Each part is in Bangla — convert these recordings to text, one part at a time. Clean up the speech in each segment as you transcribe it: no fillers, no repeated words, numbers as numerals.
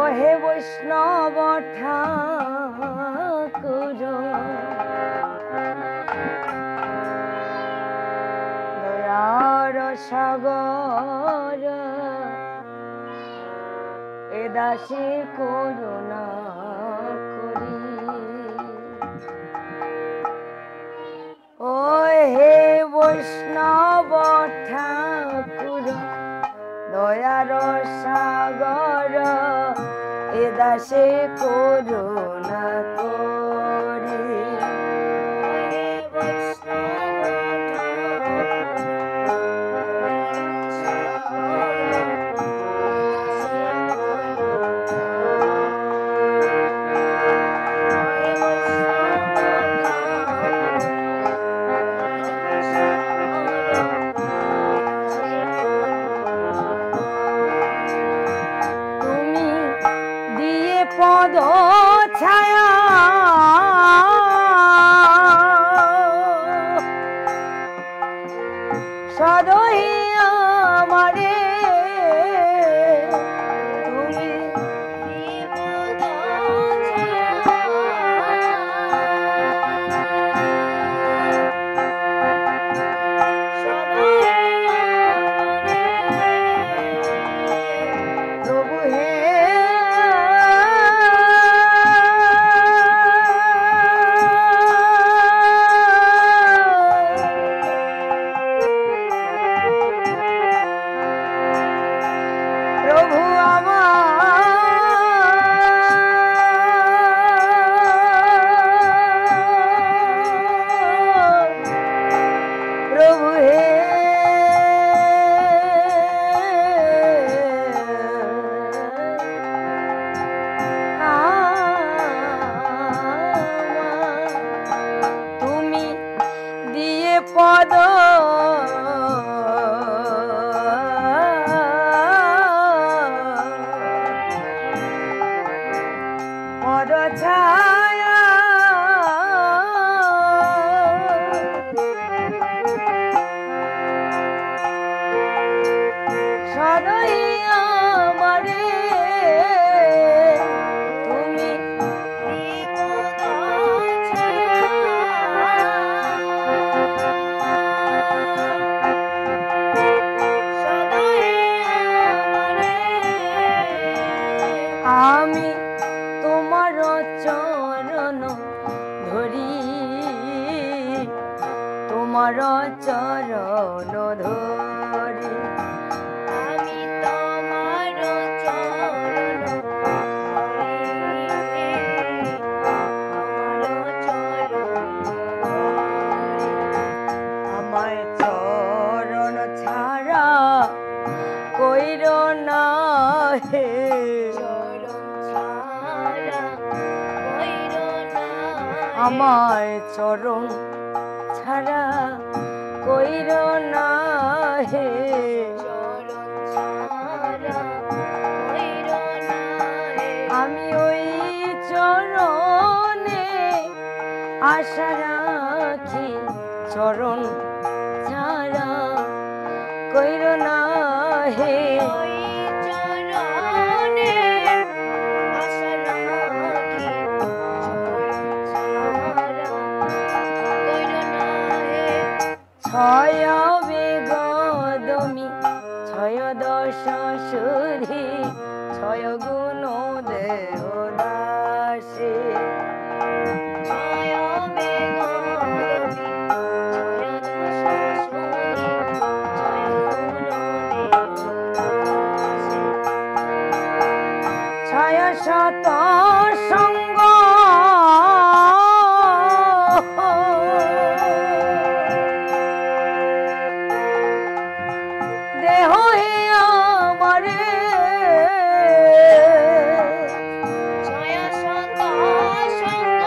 ওহে বৈষ্ণব ঠাকুর দয়ার সাগর এ দাসী করুণা করি ও হে বৈষ্ণব ঠাকুর দয়ার সাগর এ দাসে করুণা করি পদ ছায়া সদয় আমারে তুমি প্রভু হে পদ পদ ছায়া সদয় আমারে তুমি আমি তোমার চরণ ধরি তোমার চরণ ধরি আমি তোমার চরণ আমায় চরণ ছাড়া কইর না হে আমায় চরণ ছাড়া কইর না হে আমি ওই চরণে আশা রাখি চরণ ছাড়া কইর না হে ছয় বেগদমি ছয় দশ সুধি ছয় গুণ দেহ দাসী ছয় বেগদমি ছয় দশ সুধি ছয় গুণ ছয় শত সঙ্গ দেহ হে আমারে ছয় শত সঙ্গ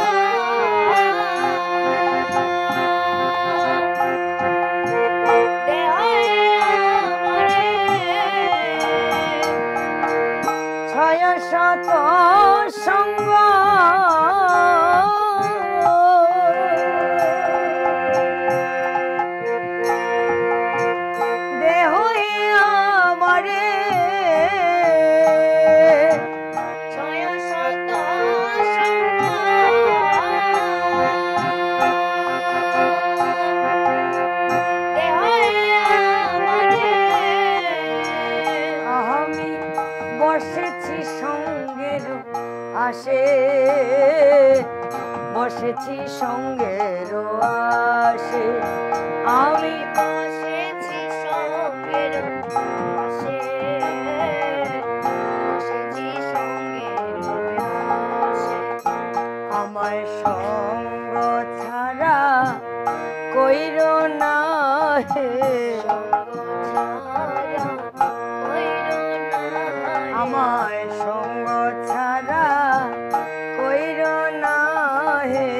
বসে বসেছি সঙ্গের আসে আমি বসেছি সঙ্গের আসে বসেছি সঙ্গের আসে আমার সঙ্গ ছাড়া কইর না হে আমার সঙ্গ ছাড়া কইর না হে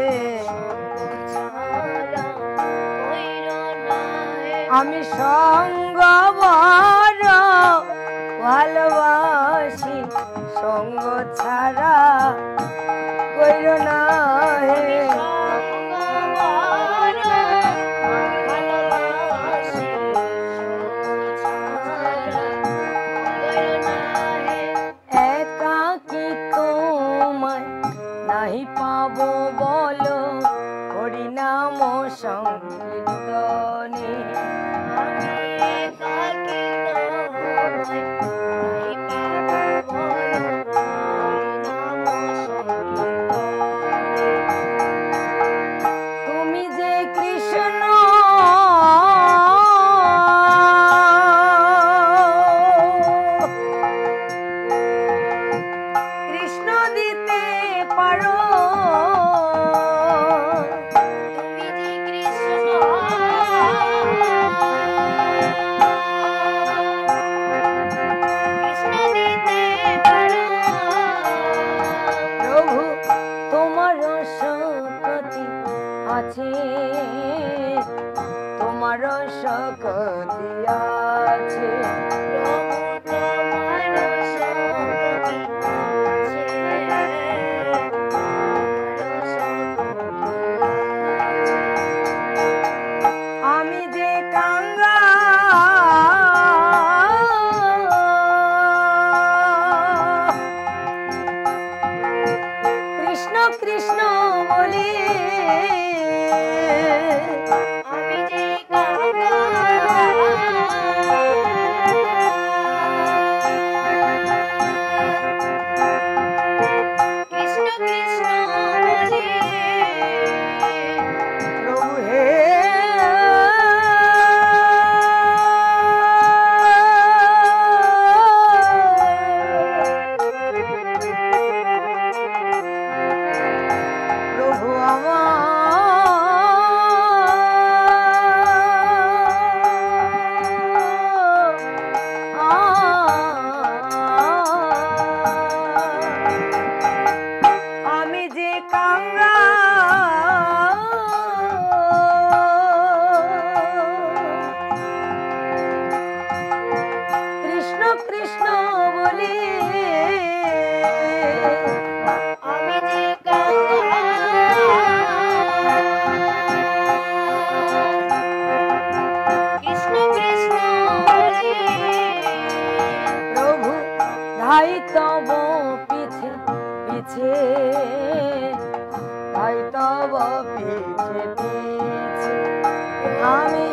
আমি সঙ্গ বড় ভালোবাসি সঙ্গ ছাড়া কইর না হে একাকি তোমায় নাহি পাবো বলো হরিনাম সংকীর্তনে তুমি যে কৃষ্ণ কৃষ্ণ দিতে পারো প্রভু তোমার শক্তি আছে তোমার শক্তি আছে আমি যে কাঙ্গা কৃষ্ণ কৃষ্ণ বলি আমি যে কাঙ্গা কৃষ্ণ কৃষ্ণ বলি প্রভু হে প্রভু আমি যে কাঙ্গা কৃষ্ণ কৃষ্ণ বলি আমি যে কাঙ্গা কৃষ্ণ কৃষ্ণ বলি প্রভু ধাই তব পিছে পিছে ধাই তব পিছে পিছে আমি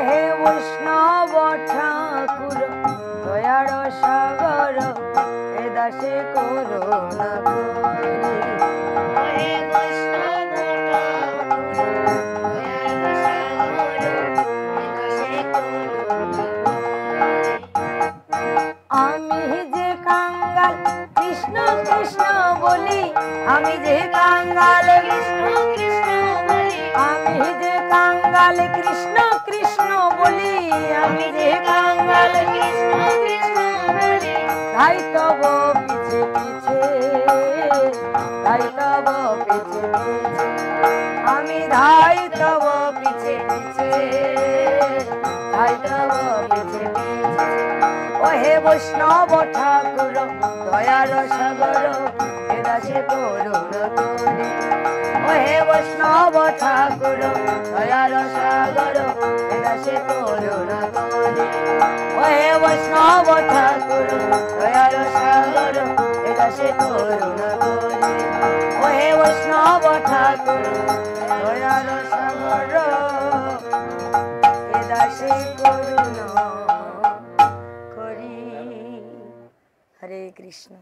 হে বৈষ্ণব ঠাকুর দয়ার সাগর এ দাসে করুণা করি আমি যে কাঙ্গাল কৃষ্ণ কৃষ্ণ বলি আমি যে কাঙ্গাল আমি যে কাঙ্গাল কৃষ্ণ কৃষ্ণ বলি আমি যে কাঙ্গাল ধাই তব পিছে পিছে ধাই তব পিছে পিছে আমি ধাই তব পিছে পিছে ধাই তব পিছে পিছে ও হে বৈষ্ণব ঠাকুর দয়ার সাগর এ দাসে করুণা করি ও হে বৈষ্ণব ঠাকুর দয়ার সাগর এ দাসে করুণা করি ও হে বৈষ্ণব ঠাকুর দয়ার সাগর এ দাসে করুণা করি ও হে বৈষ্ণব ঠাকুর দয়ার সাগর দাসে করুণা করি। হরে কৃষ্ণ।